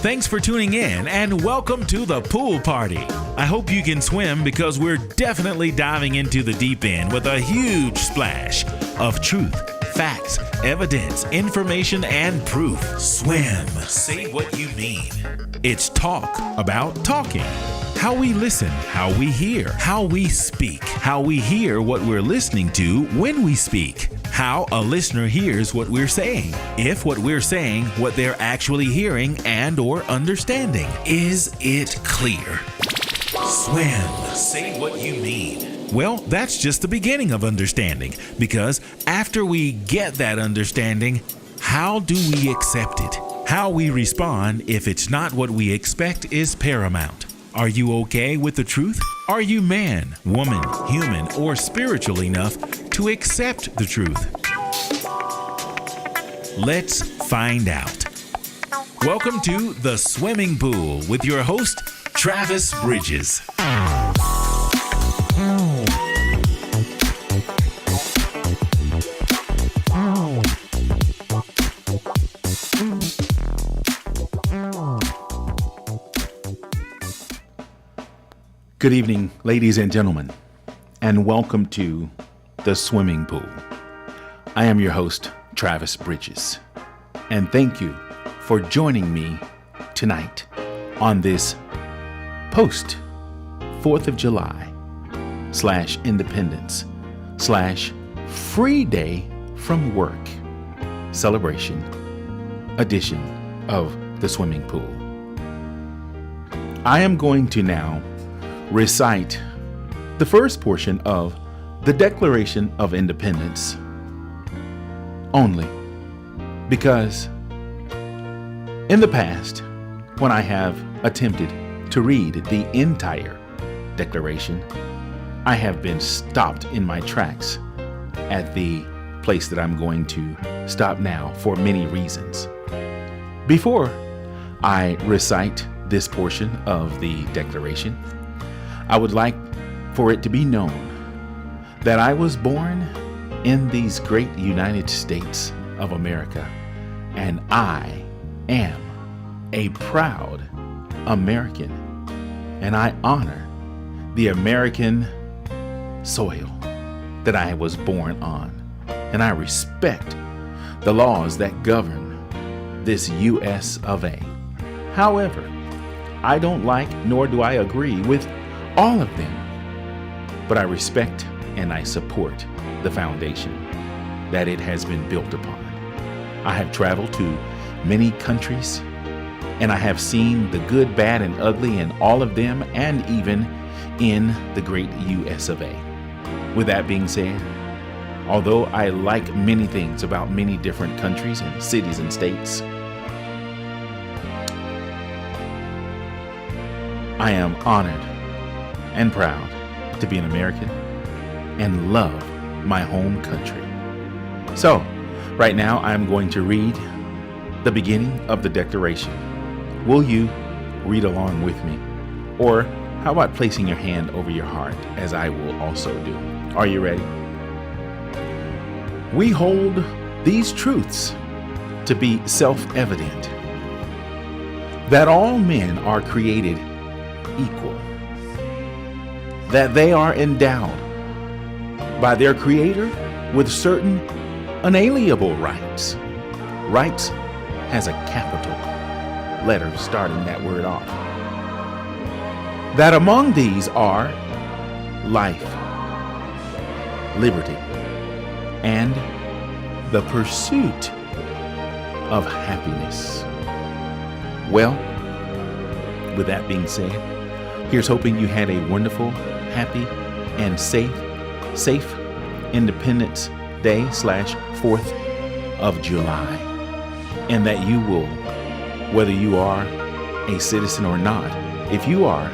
Thanks for tuning in and welcome to the pool party. I hope you can swim because we're definitely diving into the deep end with a huge splash of truth, facts, evidence, information, and proof. Swim. Say what you mean. It's talk about talking. How we listen, how we hear, how we speak, how we hear what we're listening to when we speak, how a listener hears what we're saying, if what we're saying, what they're actually hearing and or understanding. Is it clear? Swim. Say what you mean. Well, that's just the beginning of understanding, because after we get that understanding, how do we accept it? How we respond if it's not what we expect is paramount. Are you okay with the truth? Are you man, woman, human, or spiritual enough to accept the truth? Let's find out. Welcome to the Swimming Pool with your host, Travis Bridges. Good evening, ladies and gentlemen, and welcome to the Swimming Pool. I am your host, Travis Bridges, and thank you for joining me tonight on this post 4th of July / Independence / Free Day from Work celebration edition of the Swimming Pool. I am going to now recite the first portion of the Declaration of Independence only, because in the past, when I have attempted to read the entire Declaration, I have been stopped in my tracks at the place that I'm going to stop now for many reasons. Before I recite this portion of the Declaration, I would like for it to be known that I was born in these great United States of America, and I am a proud American, and I honor the American soil that I was born on, and I respect the laws that govern this U.S. of A. However, I don't like nor do I agree with all of them, but I respect and I support the foundation that it has been built upon. I have traveled to many countries, and I have seen the good, bad, and ugly in all of them, and even in the great US of A. With that being said, although I like many things about many different countries and cities and states, I am honored and proud to be an American and love my home country. So, right now I'm going to read the beginning of the Declaration. Will you read along with me? Or how about placing your hand over your heart, as I will also do? Are you ready? We hold these truths to be self-evident, that all men are created equal, that they are endowed by their Creator with certain unalienable rights. Rights has a capital letter starting that word off. That among these are life, liberty, and the pursuit of happiness. Well, with that being said, here's hoping you had a wonderful, happy, and safe Independence Day / 4th of July. And that you will, whether you are a citizen or not, if you are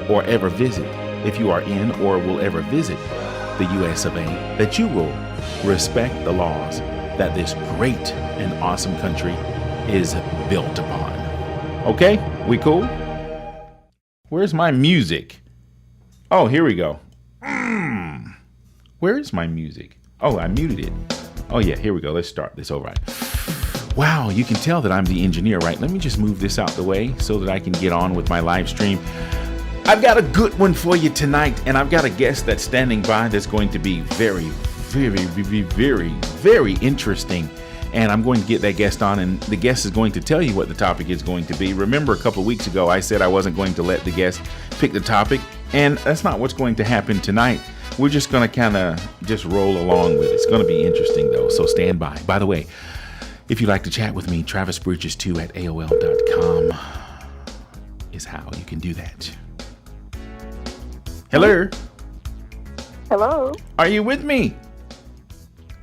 or ever visit, if you are in or will ever visit the US of A, that you will respect the laws that this great and awesome country is built upon. Okay, we cool? Where's my music? Oh, here we go. Where is my music? Oh, I muted it. Oh yeah, here we go. Let's start this over. Wow, you can tell that I'm the engineer, right? Let me just move this out the way so that I can get on with my live stream. I've got a good one for you tonight, and I've got a guest that's standing by that's going to be very, very interesting. And I'm going to get that guest on, and the guest is going to tell you what the topic is going to be. Remember, a couple of weeks ago, I said I wasn't going to let the guest pick the topic, and that's not what's going to happen tonight. We're just going to kind of just roll along with it. It's going to be interesting, though, so stand by. By the way, if you'd like to chat with me, TravisBridges2 at AOL.com is how you can do that. Hello? Hello? Are you with me?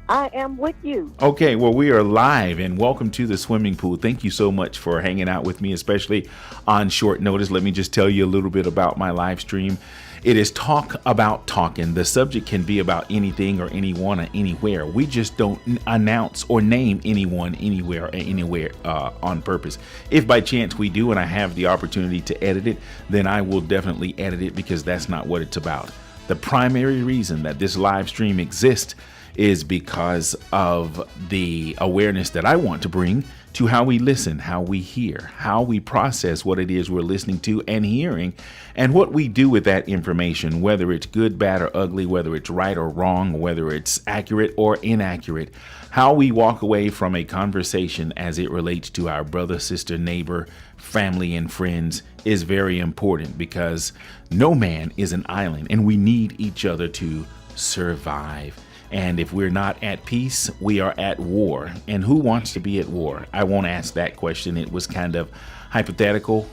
I am with you. Okay, well, we are live, and welcome to the SWYM-ing Pool. Thank you so much for hanging out with me, especially on short notice. Let me just tell you a little bit about my live stream. It is Talk About Talking. The subject can be about anything or anyone or anywhere. We just don't announce or name anyone, anywhere, or anywhere on purpose. If by chance we do and I have the opportunity to edit it, then I will definitely edit it, because that's not what it's about. The primary reason that this live stream exists is because of the awareness that I want to bring to how we listen, how we hear, how we process what it is we're listening to and hearing, and what we do with that information, whether it's good, bad, or ugly, whether it's right or wrong, whether it's accurate or inaccurate. How we walk away from a conversation as it relates to our brother, sister, neighbor, family, and friends is very important, because no man is an island, and we need each other to survive. And if we're not at peace, we are at war. And who wants to be at war? I won't ask that question. It was kind of hypothetical.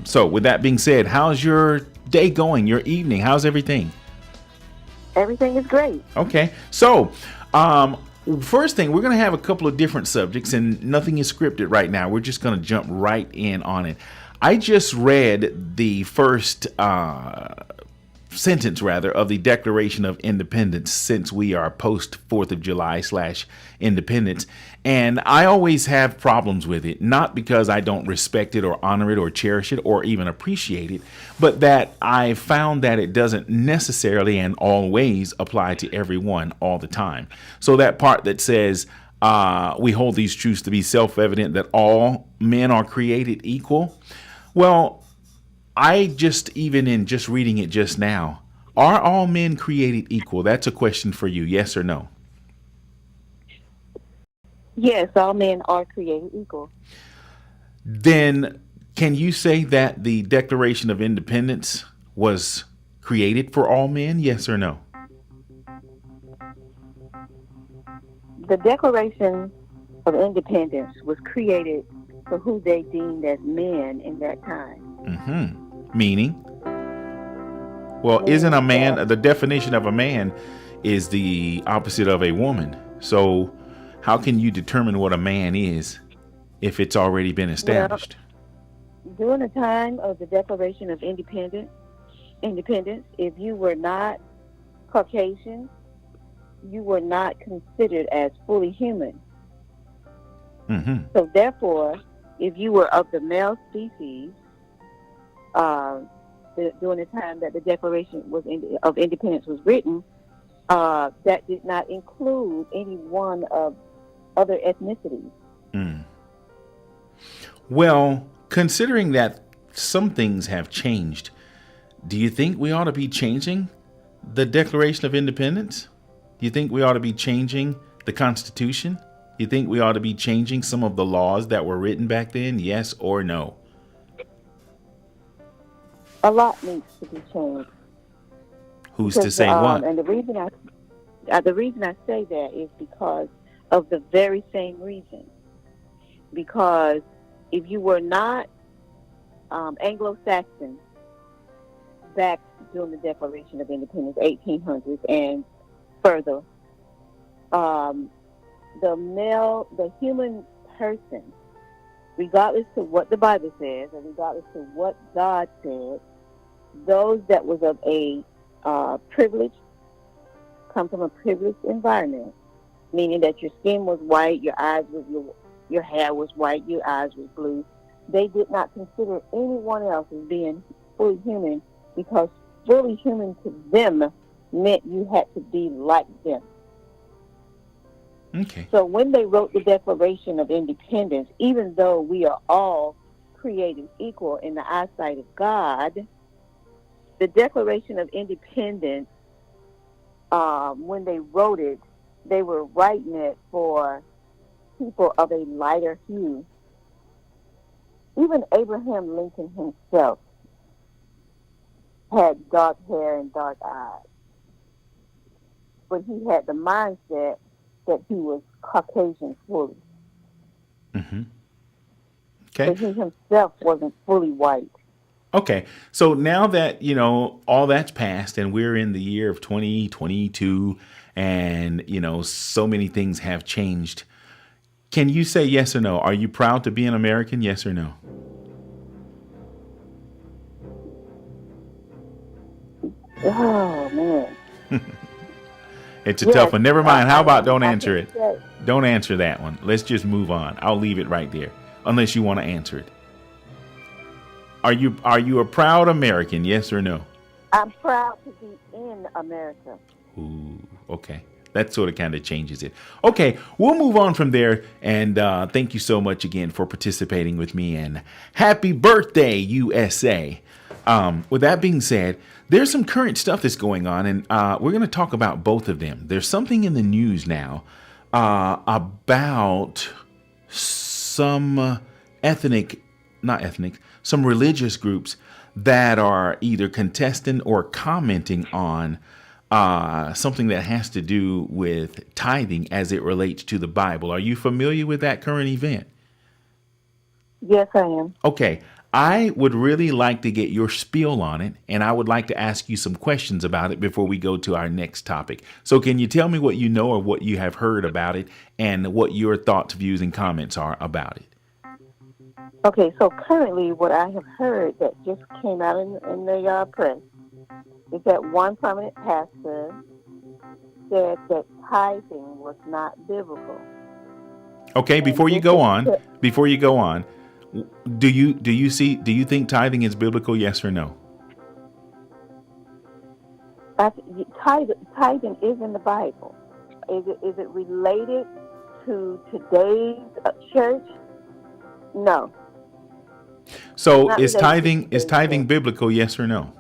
So with that being said, how's your day going? Your evening? How's everything? Everything is great. Okay. So first thing, we're going to have a couple of different subjects, and nothing is scripted right now. We're just going to jump right in on it. I just read the first sentence of the Declaration of Independence, since we are post 4th of July / independence. And I always have problems with it, not because I don't respect it or honor it or cherish it or even appreciate it, but that I found that it doesn't necessarily and always apply to everyone all the time. So that part that says, we hold these truths to be self-evident, that all men are created equal. Well, even in just reading it just now, are all men created equal? That's a question for you. Yes or no? Yes, all men are created equal. Then can you say that the Declaration of Independence was created for all men? Yes or no? The Declaration of Independence was created for who they deemed as men in that time. Meaning? Well, isn't a man, the definition of a man is the opposite of a woman. So how can you determine what a man is if it's already been established? Well, during the time of the Declaration of Independence, if you were not Caucasian, you were not considered as fully human. So therefore, if you were of the male species, during the time that the Declaration of Independence was written, that did not include any one of other ethnicities. Well, considering that some things have changed, do you think we ought to be changing the Declaration of Independence? Do you think we ought to be changing the Constitution? Do you think we ought to be changing some of the laws that were written back then? Yes or no? A lot needs to be changed. Who's to say what? And the reason I say that is because of the very same reason. Because if you were not Anglo-Saxon back during the Declaration of Independence, 1800s and further, the human person, regardless to what the Bible says and regardless to what God said, those that was of a privilege come from a privileged environment, meaning that your skin was white, your eyes was your hair was white, your eyes was blue. They did not consider anyone else as being fully human, because fully human to them meant you had to be like them. Okay. So when they wrote the Declaration of Independence, even though we are all created equal in the eyesight of God, the Declaration of Independence, when they wrote it, they were writing it for people of a lighter hue. Even Abraham Lincoln himself had dark hair and dark eyes, but he had the mindset that he was Caucasian fully. Mm-hmm. Okay. But he himself wasn't fully white. Okay. So now that, all that's passed and we're in the year of 2022 and, so many things have changed. Can you say yes or no? Are you proud to be an American? Yes or no? Oh, man. It's a tough one. Never mind. How about don't I answer can it? say- Don't answer that one. Let's just move on. I'll leave it right there, unless you want to answer it. Are you a proud American? Yes or no? I'm proud to be in America. Ooh, okay. That sort of kind of changes it. Okay, we'll move on from there. And thank you so much again for participating with me. And happy birthday, USA. With that being said, there's some current stuff that's going on, and we're going to talk about both of them. There's something in the news now about some some religious groups that are either contesting or commenting on something that has to do with tithing as it relates to the Bible. Are you familiar with that current event? Yes, I am. Okay. I would really like to get your spiel on it, and I would like to ask you some questions about it before we go to our next topic. So can you tell me what you know or what you have heard about it and what your thoughts, views, and comments are about it? Okay, so currently what I have heard that just came out in the press is that one prominent pastor said that tithing was not biblical. Okay, before you go on, do you think tithing is biblical? Yes or no? Tithing is in the Bible. Is it related to today's church? No. So Not is related to tithing today's church. biblical? Yes or no?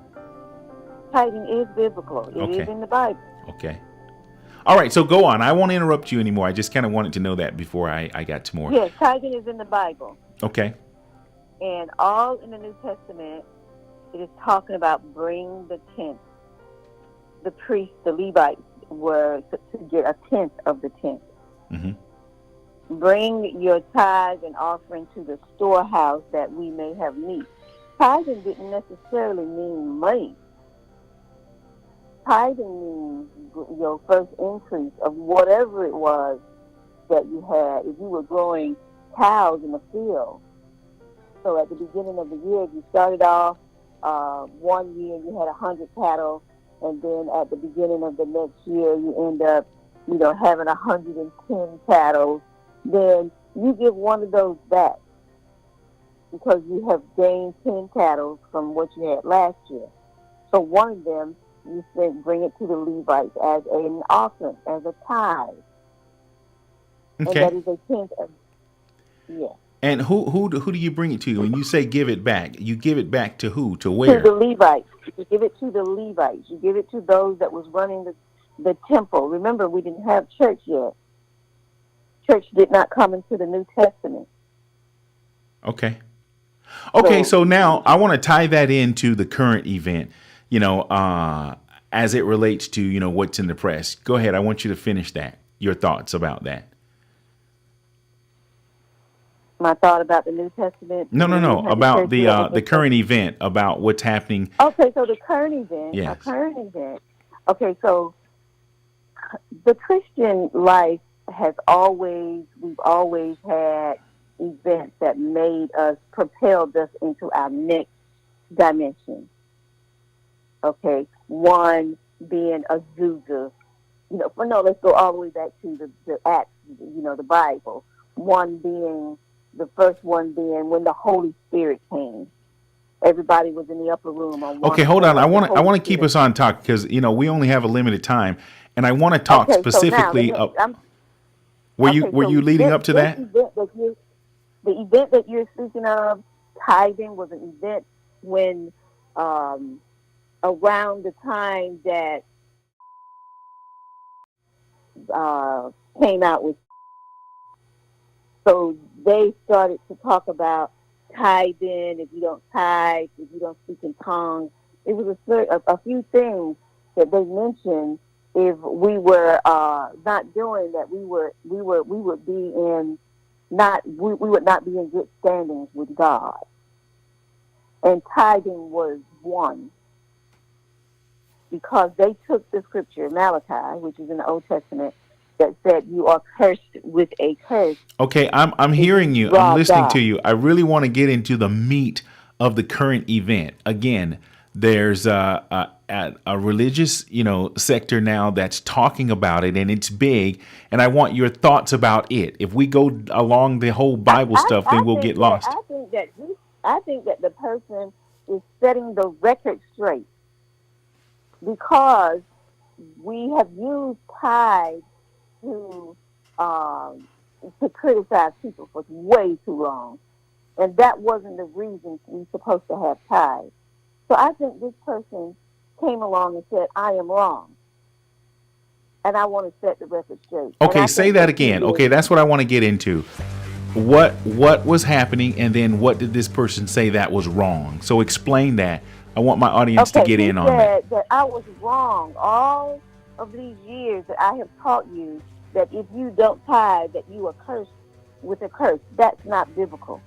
Tithing is biblical. It Okay. is in the Bible. Okay. All right, so go on. I won't interrupt you anymore. I just kind of wanted to know that before I got to more. Yes, tithing is in the Bible. Okay. And all in the New Testament, it is talking about bring the tenth. The priests, the Levites, were to get a tenth of the tenth. Mm-hmm. Bring your tithe and offering to the storehouse that we may have meat. Tithing didn't necessarily mean money. Tithing means your first increase of whatever it was that you had. If you were growing cows in the field, so at the beginning of the year, if you started off 1 year, you had 100 cattle, and then at the beginning of the next year, you end up, having 110 cattle. Then you give one of those back because you have gained 10 cattle from what you had last year. So one of them, you said, bring it to the Levites as an offering, as a tithe. Okay. And that is a tenth of, yeah. And who do you bring it to? When you say give it back, you give it back to who? To where? To the Levites. You give it to the Levites. You give it to those that was running the temple. Remember, we didn't have church yet. Church did not come into the New Testament. Okay. Okay, so now I want to tie that into the current event, as it relates to, what's in the press. Go ahead. I want you to finish that. Your thoughts about that. My thought about the New Testament. No. About the current event, about what's happening. Okay, so the current event. Yes. Okay, so the Christian life we've always had events that propelled us into our next dimension. Okay, one being Azusa. Let's go all the way back to the Acts, the Bible. The first one being when the Holy Spirit came. Everybody was in the upper room. Okay, hold on. I want to keep us on talk because we only have a limited time, and I want to talk specifically. Were you leading up to that? The event that you're speaking of, tithing, was an event when around the time that came out with. So they started to talk about tithing. If you don't tithe, if you don't speak in tongues, it was a few things that they mentioned. If we were not doing that, we would not be in good standings with God. And tithing was one, because they took the scripture Malachi, which is in the Old Testament, that said you are cursed with a curse. Okay, I'm hearing you. I'm listening to you. I really want to get into the meat of the current event. Again, there's a religious, sector now that's talking about it, and it's big. And I want your thoughts about it. If we go along the whole Bible stuff, then we'll get lost. I think that the person is setting the record straight, because we have used tithe to criticize people for way too long, and that wasn't the reason we're supposed to have tithe. So I think this person came along and said, "I am wrong, and I want to set the record straight." Okay, say that again. Okay, that's what I want to get into. What was happening, and then what did this person say that was wrong? So explain that. I want my audience to get in on that. He said that I was wrong all of these years that I have taught you that if you don't tithe, that you are cursed with a curse. That's not biblical.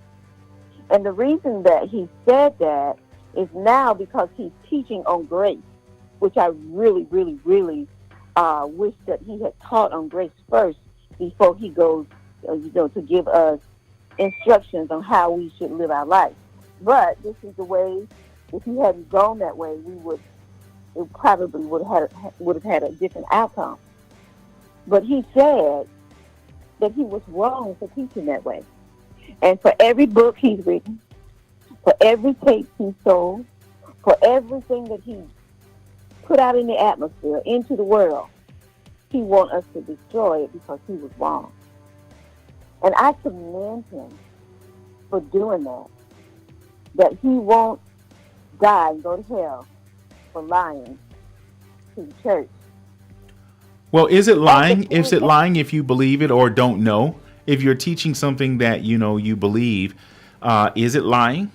And the reason that he said that is now because he's teaching on grace, which I really, really, really wish that he had taught on grace first before he goes, to give us instructions on how we should live our life. But this is the way. If he hadn't gone that way, it probably would have had a different outcome. But he said that he was wrong for teaching that way. And for every book he's written, for every tape he sold, for everything that he put out in the atmosphere, into the world, he wants us to destroy it because he was wrong. And I commend him for doing that he won't die and go to hell for lying to the church. Well, is it lying? Is it lying if you believe it or don't know? If you're teaching something that you believe, is it lying?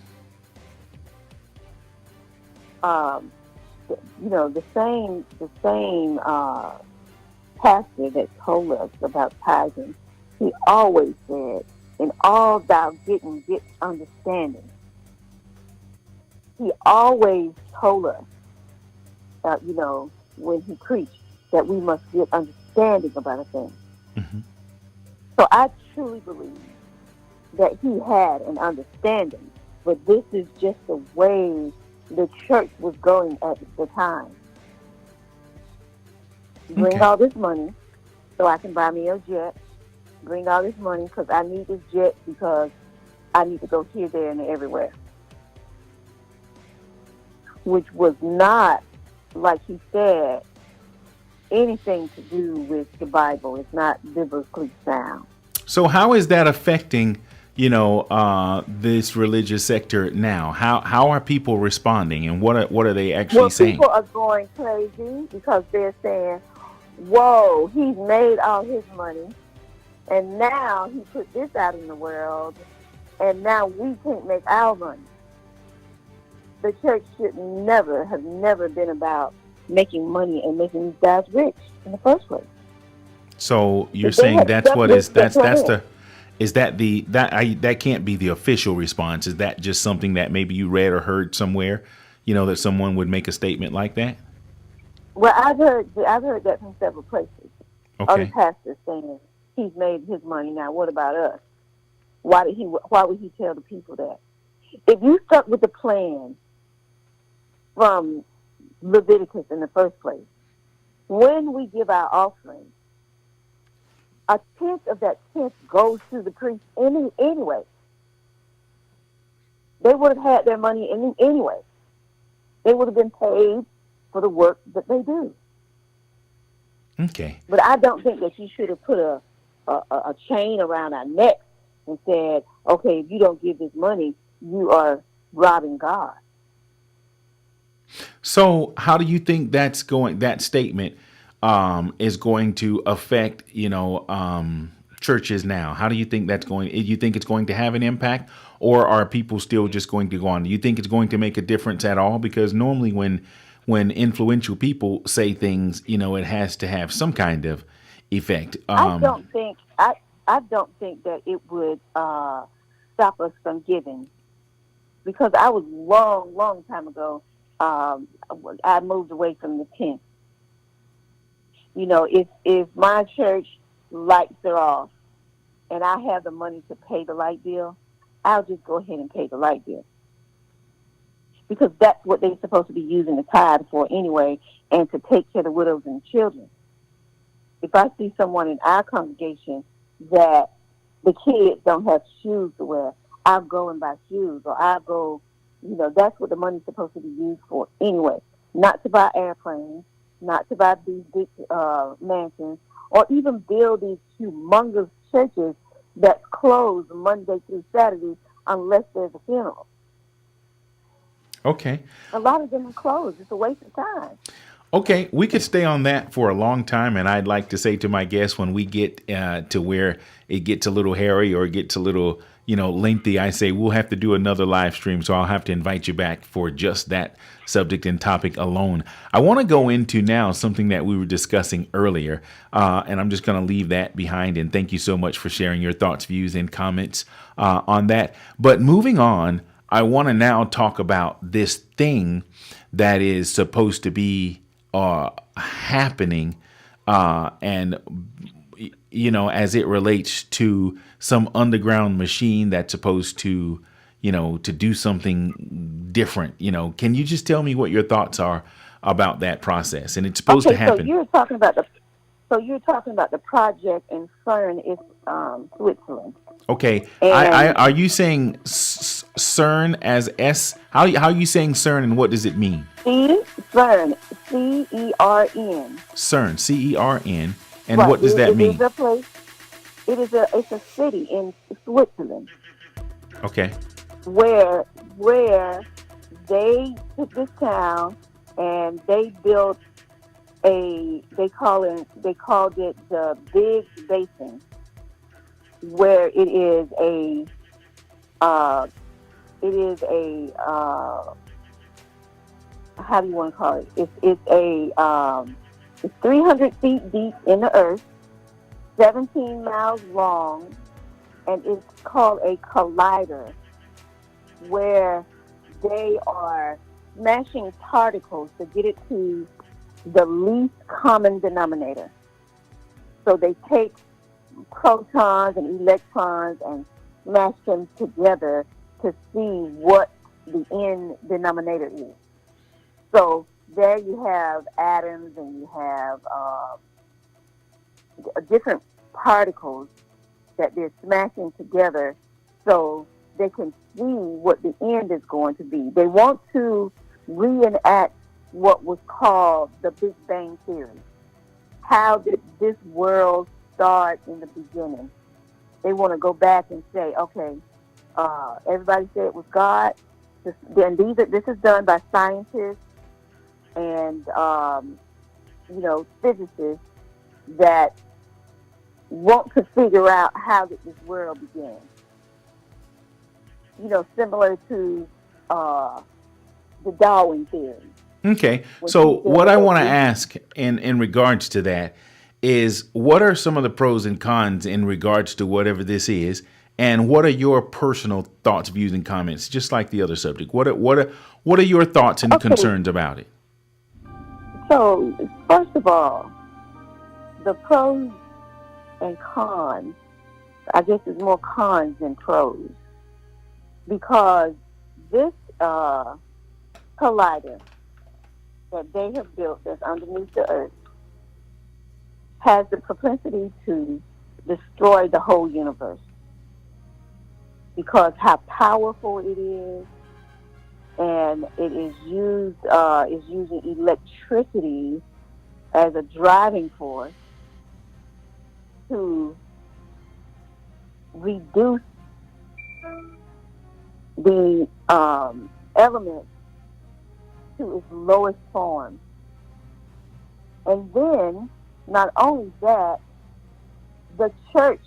The same pastor that told us about tithing, he always said, "In all thou getting, get understanding." He always told us, when he preached, that we must get understanding about a thing. Mm-hmm. So I truly believe that he had an understanding, but this is just the way the church was going at the time. Bring all this money so I can buy me a jet. Bring all this money because I need this jet because I need to go here, there, and everywhere. Which was not, like he said, anything to do with the Bible. It's not biblically sound. So how is that affecting, this religious sector now? How are people responding, and what are they actually saying? People are going crazy because they're saying, "Whoa, he's made all his money, and now he put this out in the world, and now we can't make our money." The church should have never been about making money and making these guys rich in the first place. So you're saying that can't be the official response? Is that just something that maybe you read or heard somewhere, that someone would make a statement like that? Well, I've heard that from several places. Okay. Other pastors saying he's made his money. Now, what about us? Why would he tell the people that? If you stuck with the plan from Leviticus in the first place, when we give our offering, a tenth of that tenth goes to the priest anyway. They would have had their money anyway. They would have been paid for the work that they do. Okay. But I don't think that you should have put a a chain around our necks and said, okay, if you don't give this money, you are robbing God. So, how do you think that statement is going to affect, churches now? How do you think that's going? You think it's going to have an impact, or are people still just going to go on? Do you think it's going to make a difference at all? Because normally, when influential people say things, it has to have some kind of effect. I don't think that it would stop us from giving, because I was long time ago. I moved away from the tent. If my church lights are off and I have the money to pay the light bill, I'll just go ahead and pay the light bill, because that's what they're supposed to be using the tithe for anyway, and to take care of the widows and children. If I see someone in our congregation that the kids don't have shoes to wear, I'll go and buy shoes, or I'll go, that's what the money's supposed to be used for anyway. Not to buy airplanes, not to buy these big mansions, or even build these humongous churches that's closed Monday through Saturday unless there's a funeral. Okay. A lot of them are closed. It's a waste of time. Okay, we could stay on that for a long time, and I'd like to say to my guests, when we get to where it gets a little hairy or it gets a little, lengthy, I say we'll have to do another live stream, so I'll have to invite you back for just that subject and topic alone. I want to go into now something that we were discussing earlier, and I'm just going to leave that behind, and thank you so much for sharing your thoughts, views, and comments on that. But moving on, I want to now talk about this thing that is supposed to be happening, and as it relates to some underground machine that's supposed to do something different. Can you just tell me what your thoughts are about that process? And it's supposed to happen. So you're talking about the project in SWYM in Switzerland. Okay, are you saying CERN as S? How are you saying CERN, and what does it mean? CERN, CERN. CERN, CERN, and right. What does that mean? It is a place. It's a city in Switzerland. Okay. Where they took this town and they built they called it the Big Basin, where it is a how do you want to call it? It's 300 feet deep in the earth, 17 miles long, and it's called a collider, where they are smashing particles to get it to the least common denominator. So they take protons and electrons and smash them together to see what the end denominator is. So there you have atoms, and you have different particles that they're smashing together so they can see what the end is going to be. They want to reenact what was called the Big Bang Theory. How did this world start in the beginning? They want to go back and say, okay, everybody said it was God. This is done by scientists and physicists that want to figure out how did this world begin. Similar to the Darwin theory. Okay, so what I want to ask in regards to that is, what are some of the pros and cons in regards to whatever this is, and what are your personal thoughts, views, and comments? Just like the other subject, what are your thoughts and concerns about it? So, first of all, the pros and cons, I guess there's more cons than pros, because this collider that they have built that's underneath the earth has the propensity to destroy the whole universe, because how powerful it is, and it is using electricity as a driving force to reduce the elements to its lowest form. And then, not only that, the church,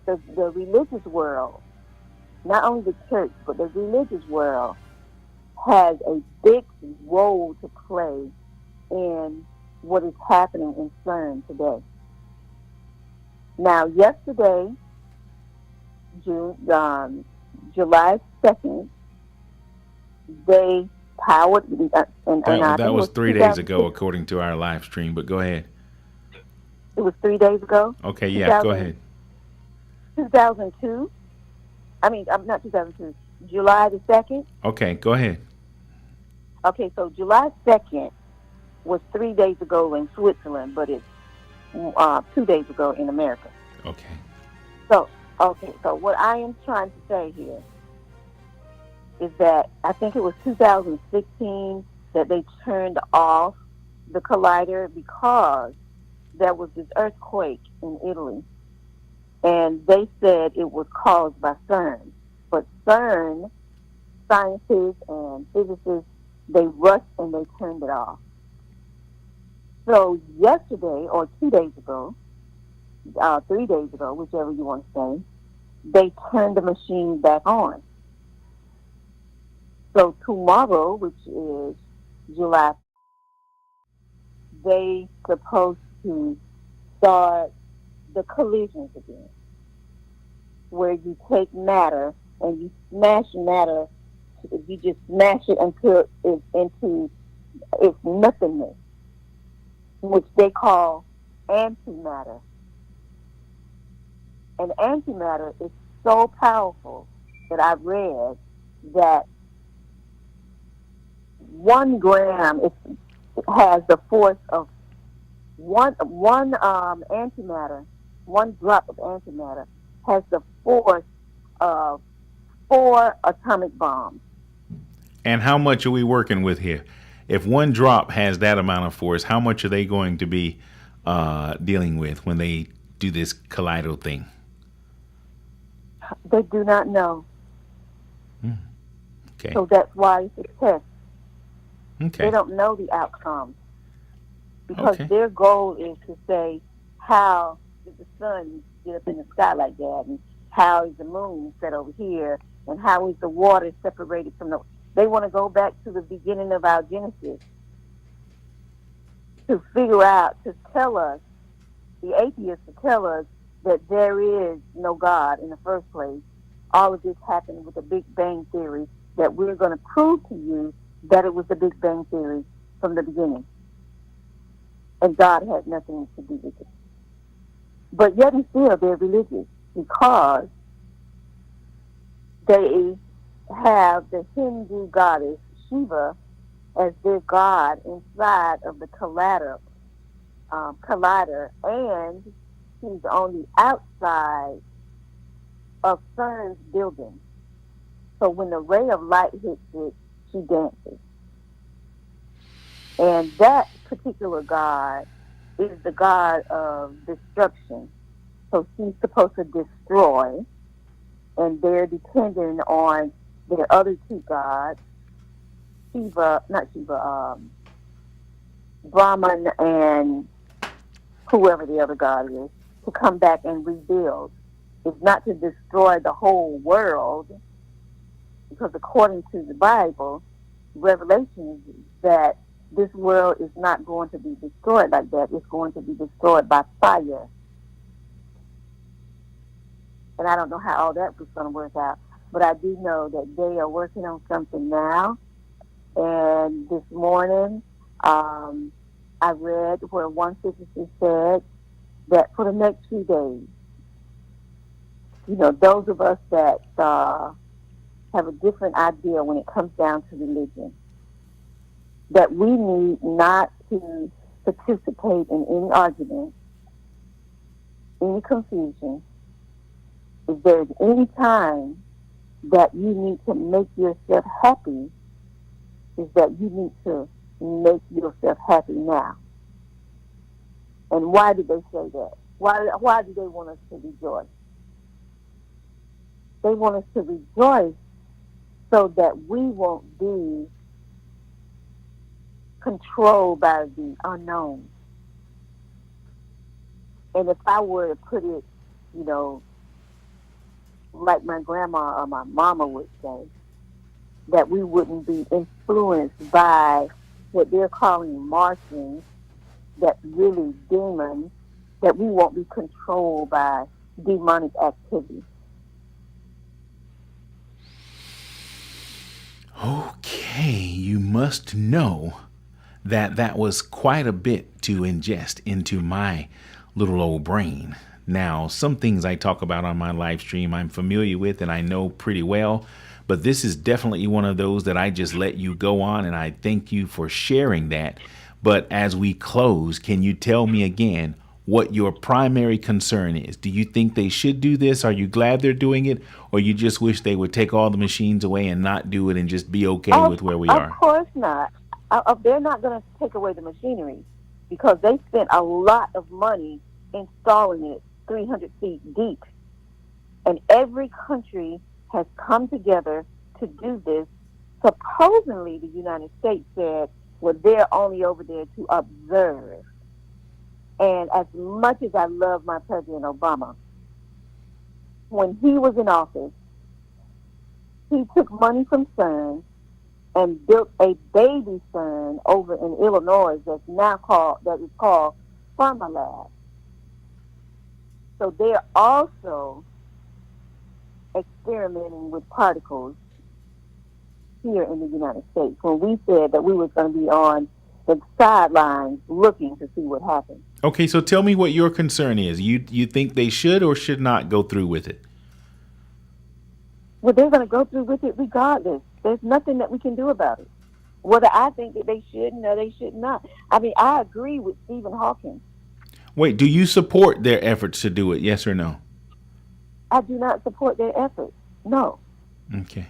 the religious world, not only the church, but the religious world has a big role to play in what is happening in CERN today. Now, yesterday, July 2nd, they powered, and That was 3 days ago, according to our live stream, but go ahead. It was 3 days ago? Okay, yeah, go ahead. 2002? I'm not 2002. July the 2nd? Okay, go ahead. Okay, so July 2nd was 3 days ago in Switzerland, but it's 2 days ago in America. Okay. So what I am trying to say here is that I think it was 2016 that they turned off the collider because there was this earthquake in Italy. And they said it was caused by CERN. But CERN, scientists and physicists, they rushed and they turned it off. So yesterday, or 2 days ago, 3 days ago, whichever you want to say, they turned the machine back on. So tomorrow, which is July, they supposed to start the collisions again, where you take matter and you smash matter, you just smash it until it's into its nothingness, which they call antimatter. And antimatter is so powerful that I read that 1 gram has the force of one antimatter. 1 drop of antimatter has the force of 4 atomic bombs. And how much are we working with here? If 1 drop has that amount of force, how much are they going to be dealing with when they do this collider thing? They do not know. Okay. So that's why it's a test. Okay. They don't know the outcome. Because their goal is to say, how did the sun get up in the sky like that? And how is the moon set over here? And how is the water separated from the... They want to go back to the beginning of our Genesis to figure out, to tell us, the atheists to tell us that there is no God in the first place. All of this happened with the Big Bang Theory, that we're going to prove to you that it was the Big Bang Theory from the beginning. And God had nothing to do with it. But yet and still they're religious because they have the Hindu goddess Shiva as their god inside of the collider, and she's on the outside of CERN's building. So when the ray of light hits it, she dances. And that particular god is the god of destruction. So she's supposed to destroy, and they're dependent on their other 2 gods, Brahman and whoever the other god is, to come back and rebuild. It's not to destroy the whole world, because according to the Bible, Revelation is that this world is not going to be destroyed like that. It's going to be destroyed by fire. And I don't know how all that was going to work out. But I do know that they are working on something now. And this morning, I read where one physicist said that for the next few days, those of us that have a different idea when it comes down to religion, that we need not to participate in any argument, any confusion. If there's any time that you need to make yourself happy, is that you need to make yourself happy now. And why did they say that? Why do they want us to rejoice? They want us to rejoice so that we won't be controlled by the unknown. And if I were to put it, like my grandma or my mama would say, that we wouldn't be influenced by what they're calling Martians, that's really demons, that we won't be controlled by demonic activity. Okay, you must know that was quite a bit to ingest into my little old brain. Now, some things I talk about on my live stream I'm familiar with and I know pretty well, but this is definitely one of those that I just let you go on, and I thank you for sharing that. But as we close, can you tell me again what your primary concern is? Do you think they should do this? Are you glad they're doing it? Or you just wish they would take all the machines away and not do it and just be okay with where we are? Of course not. They're not going to take away the machinery, because they spent a lot of money installing it 300 feet deep. And every country has come together to do this. Supposedly, the United States said, well, they're only over there to observe. And as much as I love my President Obama, when he was in office, he took money from SWYM and built a baby SWYM over in Illinois that is called Pharma Lab. So they're also experimenting with particles here in the United States, when we said that we were going to be on the sidelines looking to see what happens. Okay, so tell me what your concern is. You think they should or should not go through with it? Well, they're going to go through with it regardless. There's nothing that we can do about it. Whether I think that they should or they should not. I mean, I agree with Stephen Hawking. Wait, do you support their efforts to do it, yes or no? I do not support their efforts, no. Okay.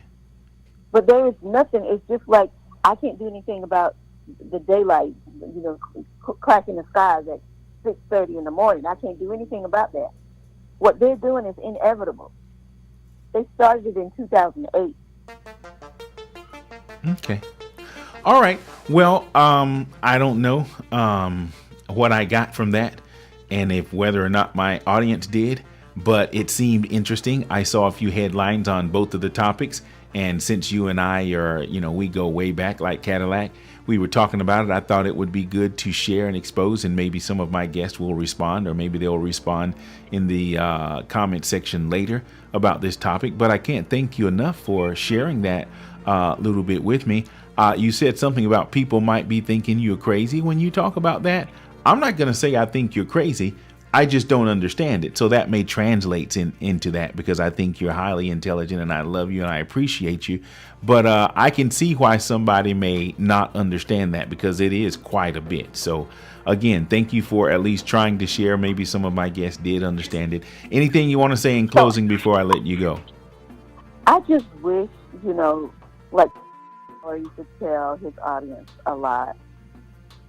But there is nothing. It's just like I can't do anything about the daylight, cracking the skies at 6:30 in the morning. I can't do anything about that. What they're doing is inevitable. They started it in 2008. Okay. All right. Well, I don't know what I got from that, and if whether or not my audience did, but it seemed interesting. I saw a few headlines on both of the topics, and since you and I are, we go way back like Cadillac, we were talking about it. I thought it would be good to share and expose, and maybe some of my guests will respond, or maybe they'll respond in the comment section later about this topic. But I can't thank you enough for sharing that little bit with me. You said something about people might be thinking you're crazy when you talk about that. I'm not going to say I think you're crazy. I just don't understand it. So that may translate into that, because I think you're highly intelligent and I love you and I appreciate you. But I can see why somebody may not understand that, because it is quite a bit. So again, thank you for at least trying to share. Maybe some of my guests did understand it. Anything you want to say in closing before I let you go? I just wish, like, or you could tell his audience a lot.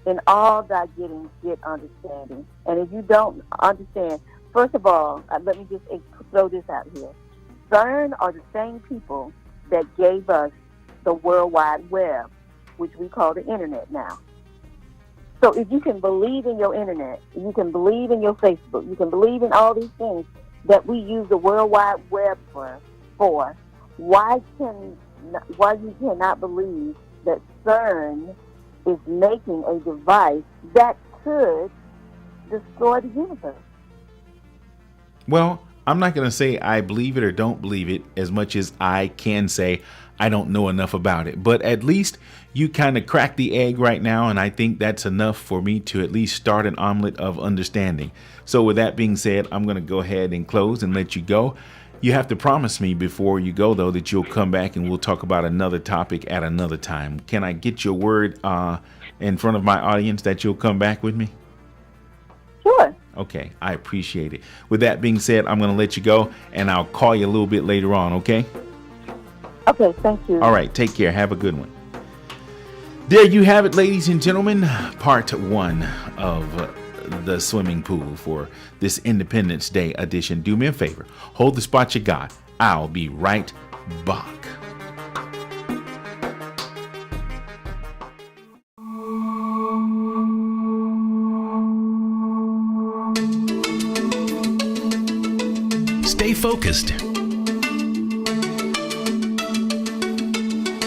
In all thy getting, get understanding. And if you don't understand, first of all, let me just throw this out here. CERN are the same people that gave us the World Wide Web, which we call the Internet now. So if you can believe in your Internet, you can believe in your Facebook, you can believe in all these things that we use the World Wide Web for, why you cannot believe that CERN is making a device that could destroy the universe? Well, I'm not going to say I believe it or don't believe it, as much as I can say I don't know enough about it. But at least you kind of cracked the egg right now, and I think that's enough for me to at least start an omelet of understanding. So with that being said, I'm going to go ahead and close and let you go. You have to promise me before you go, though, that you'll come back and we'll talk about another topic at another time. Can I get your word in front of my audience that you'll come back with me? Sure. Okay, I appreciate it. With that being said, I'm going to let you go, and I'll call you a little bit later on, okay? Okay, thank you. All right, take care. Have a good one. There you have it, ladies and gentlemen. Part 1 of the SWYM-ing Pool for this Independence Day edition. Do me a favor. Hold the spot you got. I'll be right back. Stay focused.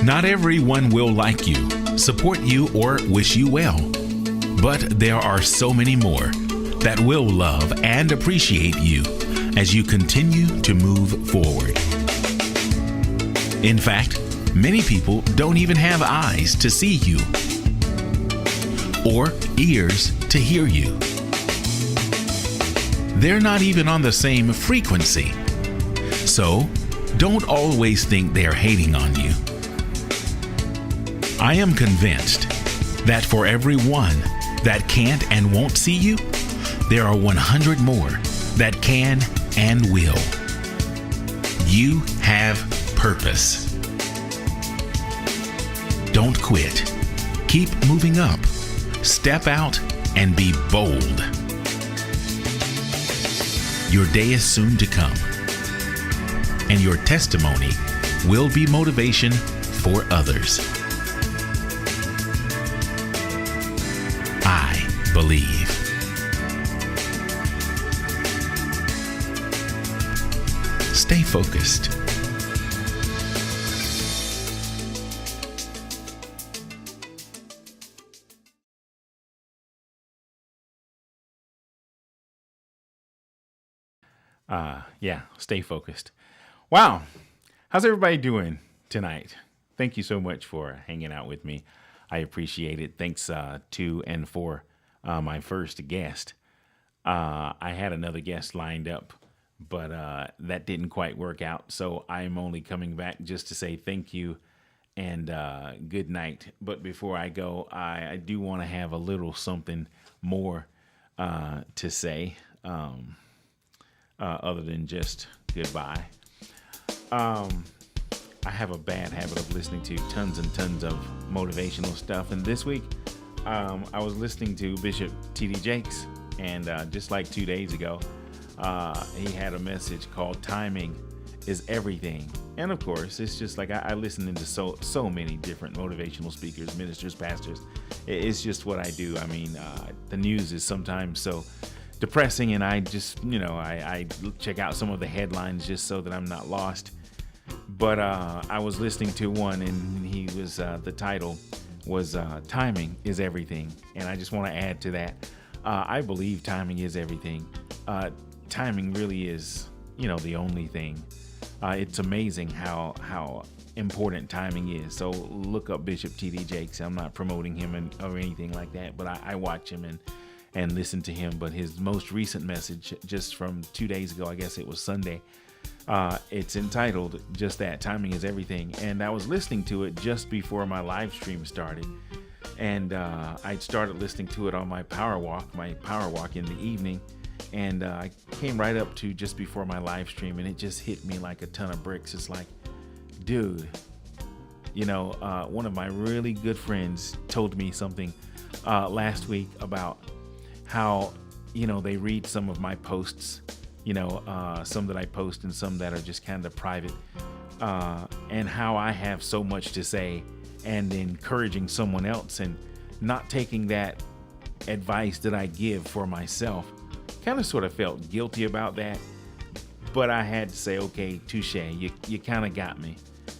Not everyone will like you, support you, or wish you well. But there are so many more that will love and appreciate you as you continue to move forward. In fact, many people don't even have eyes to see you or ears to hear you. They're not even on the same frequency. So, don't always think they're hating on you. I am convinced that for every one that can't and won't see you, there are 100 more that can and will. You have purpose. Don't quit. Keep moving up. Step out and be bold. Your day is soon to come, and your testimony will be motivation for others. I believe. Stay focused. Stay focused. Wow. How's everybody doing tonight? Thank you so much for hanging out with me. I appreciate it. Thanks to and for my first guest. I had another guest lined up, but that didn't quite work out. So I'm only coming back just to say thank you and good night. But before I go, I do want to have a little something more to say. Other than just goodbye. I have a bad habit of listening to tons and tons of motivational stuff. And this week, I was listening to Bishop T.D. Jakes. And just like 2 days ago, he had a message called Timing is Everything. And of course, it's just like I listen to so many different motivational speakers, ministers, pastors. It's just what I do. I mean, the news is sometimes so depressing, and I just, I check out some of the headlines just so that I'm not lost. But I was listening to one, and he was the title was Timing is Everything. And I just want to add to that. I believe timing is everything. Timing really is, the only thing. It's amazing how important timing is. So look up Bishop T.D. Jakes. I'm not promoting him or anything like that, but I watch him and listen to him. But his most recent message, just from 2 days ago, I guess it was Sunday, it's entitled just that, Timing is Everything. And I was listening to it just before my live stream started. And I started listening to it on my power walk in the evening. And I came right up to just before my live stream, and it just hit me like a ton of bricks. It's like, dude, one of my really good friends told me something last week about how, they read some of my posts, some that I post and some that are just kind of private, and how I have so much to say, and encouraging someone else and not taking that advice that I give for myself. Kind of sort of felt guilty about that, but I had to say, okay, touche, you kind of got me,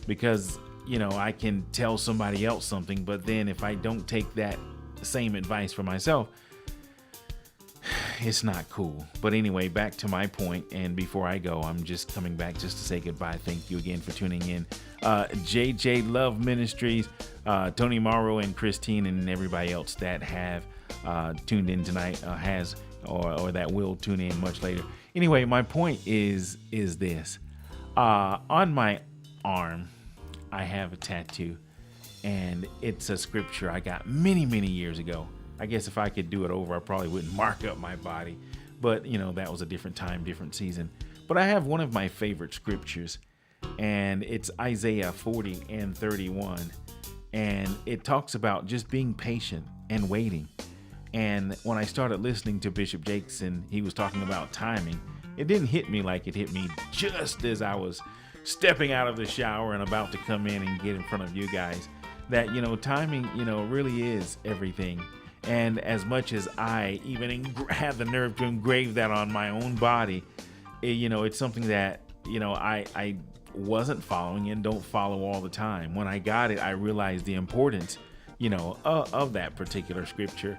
because, I can tell somebody else something, but then if I don't take that same advice for myself, it's not cool. But anyway, back to my point, and before I go, I'm just coming back just to say goodbye. Thank you again for tuning in. JJ Love Ministries, Tony Morrow and Christine, and everybody else that have tuned in tonight, has or that will tune in much later. Anyway, my point is this. On my arm, I have a tattoo, and it's a scripture I got many, many years ago. I guess if I could do it over, I probably wouldn't mark up my body. But, that was a different time, different season. But I have one of my favorite scriptures, and it's Isaiah 40:31. And it talks about just being patient and waiting. And when I started listening to Bishop Jakes and he was talking about timing, it didn't hit me like it hit me just as I was stepping out of the shower and about to come in and get in front of you guys, that, timing, really is everything. And as much as I even have the nerve to engrave that on my own body, it's something that, I wasn't following and don't follow all the time. When I got it, I realized the importance, of that particular scripture.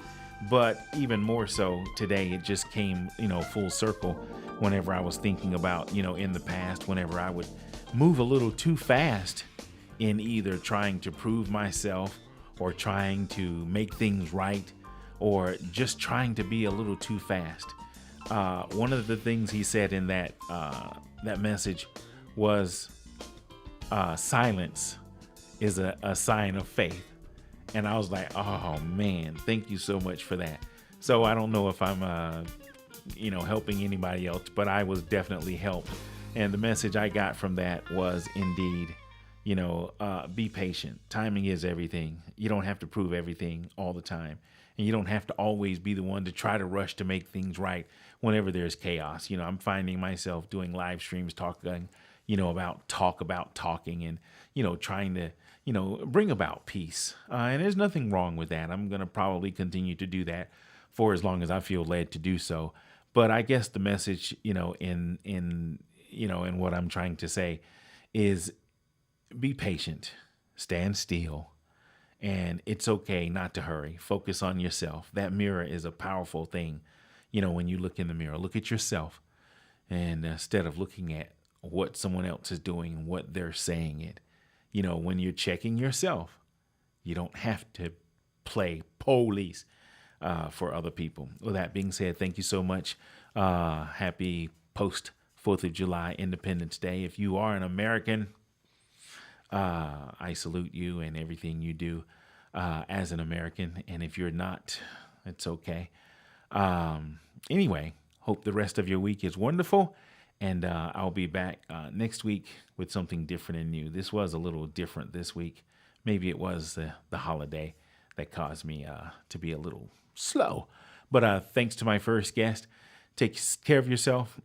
But even more so today, it just came, full circle whenever I was thinking about, in the past, whenever I would move a little too fast in either trying to prove myself or trying to make things right or just trying to be a little too fast. One of the things he said in that message was silence is a sign of faith. And I was like, oh man, thank you so much for that. So I don't know if I'm, helping anybody else, but I was definitely helped. And the message I got from that was indeed, be patient. Timing is everything. You don't have to prove everything all the time. And you don't have to always be the one to try to rush to make things right whenever there's chaos. I'm finding myself doing live streams talking, about talking and, trying to, bring about peace. And there's nothing wrong with that. I'm going to probably continue to do that for as long as I feel led to do so. But I guess the message, in what I'm trying to say is be patient, stand still, and it's okay not to hurry. Focus on yourself. That mirror is a powerful thing. When you look in the mirror, look at yourself, and instead of looking at what someone else is doing, what they're saying it, when you're checking yourself, you don't have to play police for other people. With that being said, thank you so much. Happy post 4th of July Independence Day. If you are an American, I salute you and everything you do as an American. And if you're not, it's okay. Anyway, hope the rest of your week is wonderful. And I'll be back next week with something different and new. This was a little different this week. Maybe it was the holiday that caused me to be a little slow. But thanks to my first guest. Take care of yourself.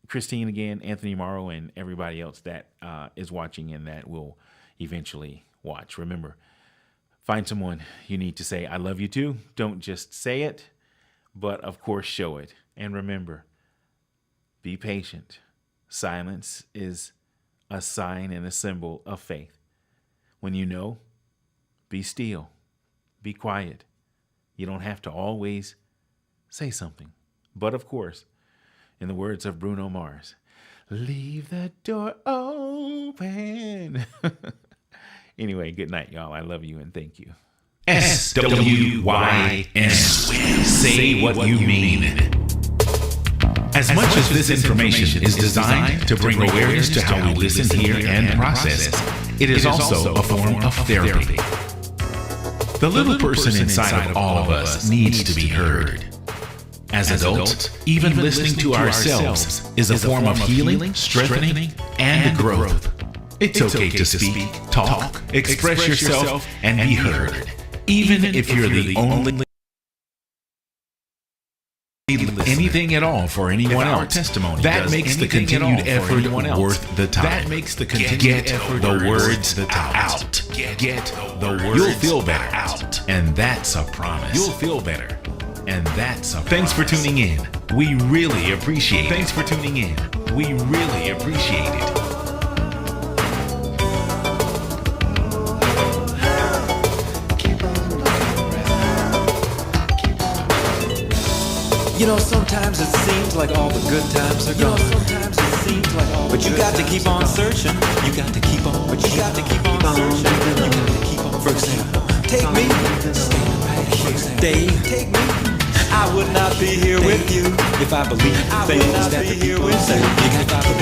Christine again, Anthony Morrow, and everybody else that is watching and that will eventually watch. Remember, find someone you need to say, I love you too. Don't just say it, but of course show it. And remember, be patient. Silence is a sign and a symbol of faith. When you know, be still, be quiet. You don't have to always say something. But of course, in the words of Bruno Mars, leave the door open. Anyway, good night, y'all. I love you and thank you. SWYM. Say what you mean. As much as this information is designed to bring awareness to how we listen, hear, and process, it is also a form of therapy. The little person inside of all of us needs to be heard. As adults, even listening to ourselves is a form of healing, strengthening, and growth. It's okay to speak, talk, express yourself, and be heard, even if you're the only anything at all for anyone else. Testimony that makes the continued effort worth the time. That makes the continued effort the words out. Get the words. You'll feel better out, and that's a promise. You'll feel better, and that's a promise. Thanks for tuning in. We really appreciate it. Thanks for tuning in. We really appreciate it. Sometimes it seems like all the good times are gone. But you got to keep on searching. You got to keep on. But you got to keep on searching. You got to keep on. For example, take me. Stand right here. Dave, take me. I would not be here with you if I believed the things that the people say. You got to